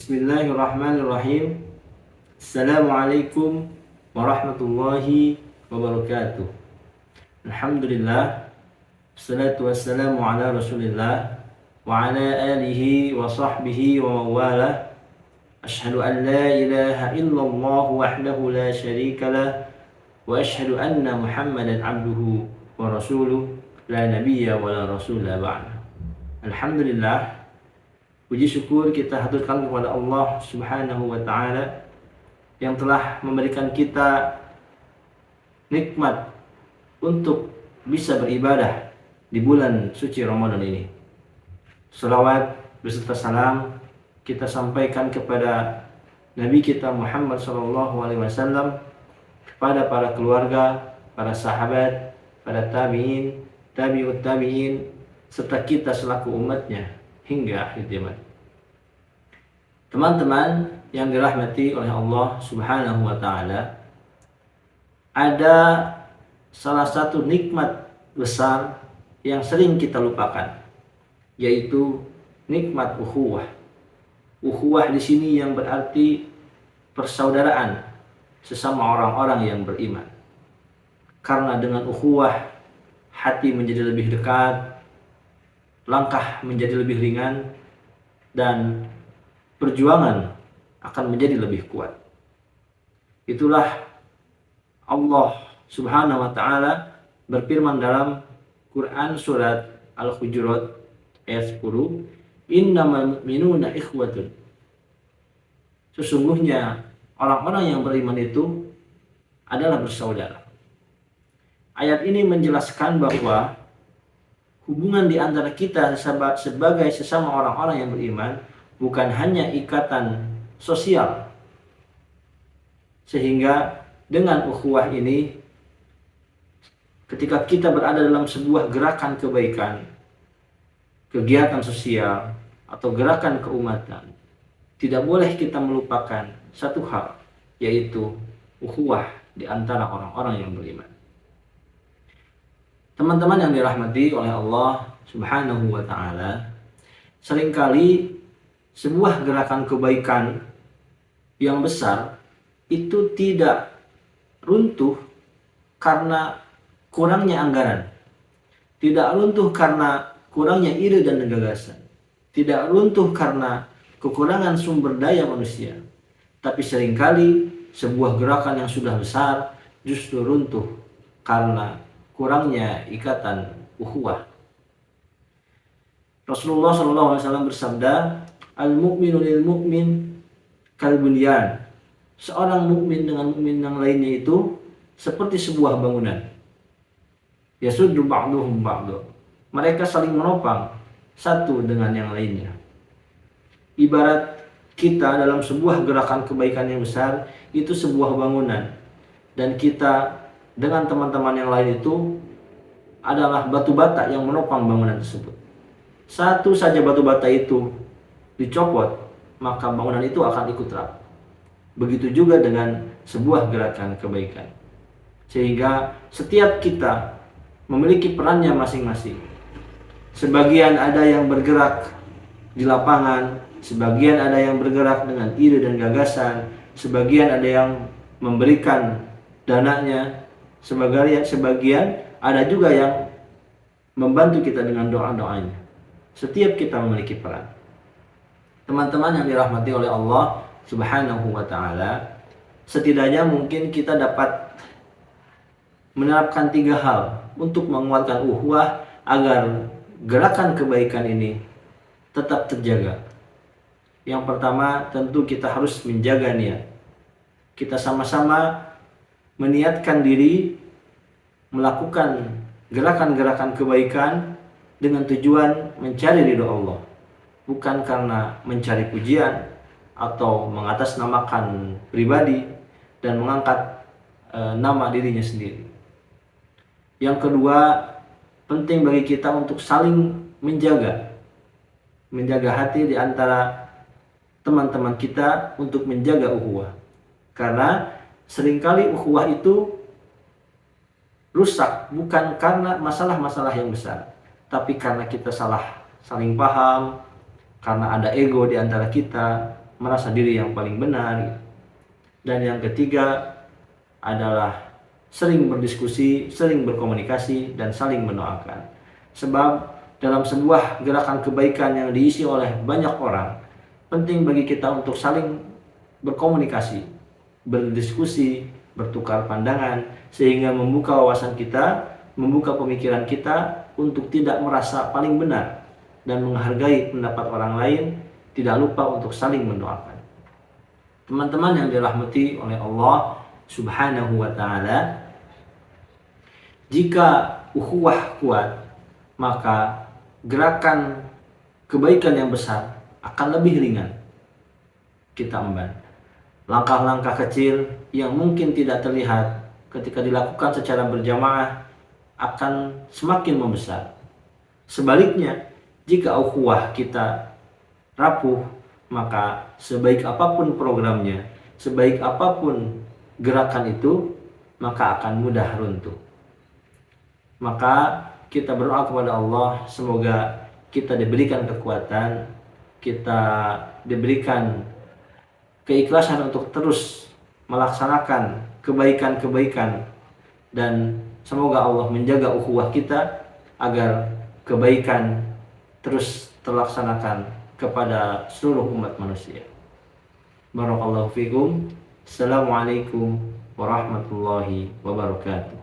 Bismillahirrahmanirrahim. Assalamualaikum warahmatullahi wabarakatuh. Alhamdulillah. Wassalatu wassalamu ala rasulillah wa ala alihi wa sahbihi wa mawalah. Ashhadu an la ilaha illallah wahdahu la syarika lah wa ashhadu anna muhammadan abduhu wa rasuluh la nabiyya wa la rasulah ba'da. Alhamdulillah, puji syukur kita haturkan kepada Allah Subhanahu wa Ta'ala yang telah memberikan kita nikmat untuk bisa beribadah di bulan suci Ramadan ini. Salawat beserta salam kita sampaikan kepada Nabi kita Muhammad SAW, kepada para keluarga, para sahabat, para tabi'in, tabi'ut tabi'in, serta kita selaku umatnya hingga akhir zaman. Teman-teman yang dirahmati oleh Allah Subhanahu wa Ta'ala, ada salah satu nikmat besar yang sering kita lupakan, yaitu nikmat ukhuwah. Ukhuwah di sini yang berarti persaudaraan sesama orang-orang yang beriman. Karena dengan ukhuwah hati menjadi lebih dekat, langkah menjadi lebih ringan, dan perjuangan akan menjadi lebih kuat. Itulah Allah Subhanahu wa Ta'ala berfirman dalam Quran surat Al-Hujurat ayat 10, "Innamal mu'minuna ikhwatun." Sesungguhnya orang-orang yang beriman itu adalah bersaudara. Ayat ini menjelaskan bahwa hubungan di antara kita sebagai sesama orang-orang yang beriman bukan hanya ikatan sosial, sehingga dengan ukhuwah ini, ketika kita berada dalam sebuah gerakan kebaikan, kegiatan sosial atau gerakan keumatan, tidak boleh kita melupakan satu hal, yaitu ukhuwah di antara orang-orang yang beriman. Teman-teman yang dirahmati oleh Allah Subhanahu wa Ta'ala, seringkali sebuah gerakan kebaikan yang besar itu tidak runtuh karena kurangnya anggaran, tidak runtuh karena kurangnya ide dan gagasan, tidak runtuh karena kekurangan sumber daya manusia, tapi seringkali sebuah gerakan yang sudah besar justru runtuh karena kurangnya ikatan ukhuwah. Rasulullah SAW bersabda, "Al-mu'minu lil mu'min kal bunyan." Seorang mukmin dengan mukmin yang lainnya itu seperti sebuah bangunan. Yasuddu ba'duhum ba'du. Mereka saling menopang satu dengan yang lainnya. Ibarat kita dalam sebuah gerakan kebaikan yang besar itu sebuah bangunan, dan kita dengan teman-teman yang lain itu adalah batu bata yang menopang bangunan tersebut. Satu saja batu bata itu dicopot, maka bangunan itu akan ikut retak. Begitu juga dengan sebuah gerakan kebaikan. Sehingga setiap kita memiliki perannya masing-masing. Sebagian ada yang bergerak di lapangan, sebagian ada yang bergerak dengan ide dan gagasan, sebagian ada yang memberikan dananya, sebagian ada juga yang membantu kita dengan doa-doanya. Setiap kita memiliki peran. Teman-teman yang dirahmati oleh Allah Subhanahu wa Ta'ala, setidaknya mungkin kita dapat menerapkan 3 hal untuk menguatkan ukhuwah agar gerakan kebaikan ini tetap terjaga. Yang pertama, tentu kita harus menjaga niat. Kita sama-sama meniatkan diri melakukan gerakan-gerakan kebaikan dengan tujuan mencari ridho Allah, bukan karena mencari pujian atau mengatasnamakan pribadi dan mengangkat nama dirinya sendiri. Yang kedua, penting bagi kita untuk saling menjaga hati di antara teman-teman kita untuk menjaga ukhuwah. Karena seringkali ukhuwah itu rusak bukan karena masalah-masalah yang besar, tapi karena kita saling paham, karena ada ego di antara kita, merasa diri yang paling benar. Dan yang ketiga adalah sering berdiskusi, sering berkomunikasi, dan saling mendoakan. Sebab dalam sebuah gerakan kebaikan yang diisi oleh banyak orang, penting bagi kita untuk saling berkomunikasi, berdiskusi, bertukar pandangan, sehingga membuka wawasan kita, membuka pemikiran kita untuk tidak merasa paling benar dan menghargai pendapat orang lain, tidak lupa untuk saling mendoakan. Teman-teman yang dirahmati oleh Allah Subhanahu wa ta'ala, jika ukhuwah kuat, maka gerakan kebaikan yang besar akan lebih ringan kita emban. Langkah-langkah kecil yang mungkin tidak terlihat ketika dilakukan secara berjamaah akan semakin membesar. Sebaliknya, jika ukhuwah kita rapuh, maka sebaik apapun programnya, sebaik apapun gerakan itu, maka akan mudah runtuh. Maka kita berdoa kepada Allah, semoga kita diberikan kekuatan, kita diberikan keikhlasan untuk terus melaksanakan kebaikan-kebaikan, dan semoga Allah menjaga ukhuwah kita agar kebaikan terus terlaksanakan kepada seluruh umat manusia. Barakallahu fikum. Assalamualaikum warahmatullahi wabarakatuh.